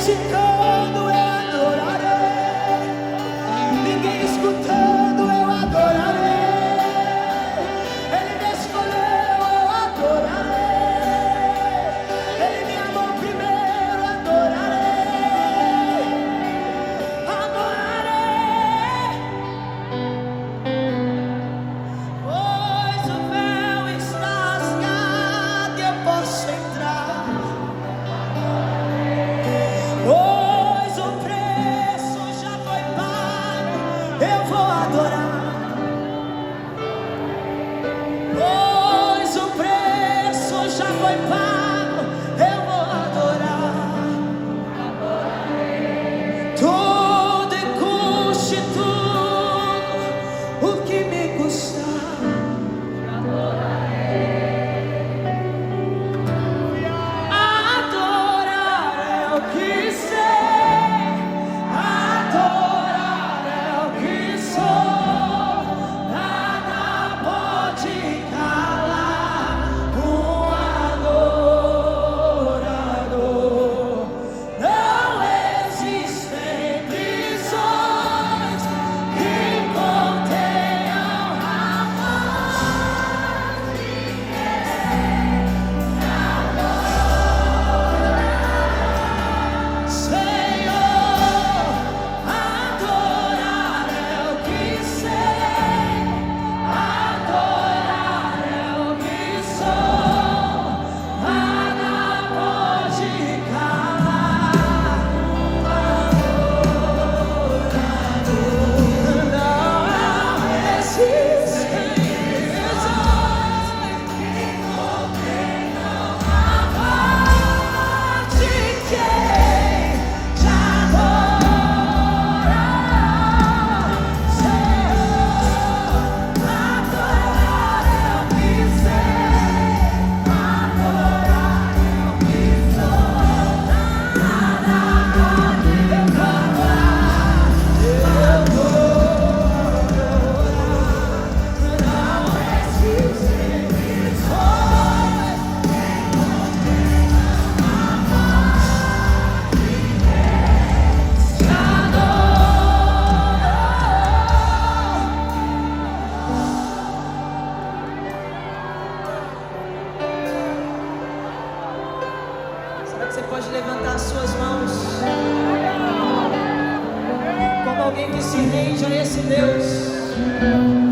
criticando, eu adorarei. Ninguém escutando, eu adorarei. Ele me escolheu, eu adorarei. Ele me amou primeiro, adorarei. Adorarei. Pois o véu está rasgado e eu posso entrar. Pois o preço já foi pago, eu vou adorar. Pois o preço já foi pago, eu vou adorar. Tudo e custe tudo o que me custar. Adorar é o que sei, adorar é o que sou. Nada pode calar um adorador. Não existem prisões que contenham Senhor. Adorar é o que sei, adorar é o que sou. Nada pode calar Não existem prisões que contenham a voz de quem te adora. Senhor, adorar é o que sei, adorar é o que sou. Nada pode calar. Não existem prisões que contenham a voz de quem te adora. Será que você pode levantar as suas mãos como alguém que se rende a esse Deus?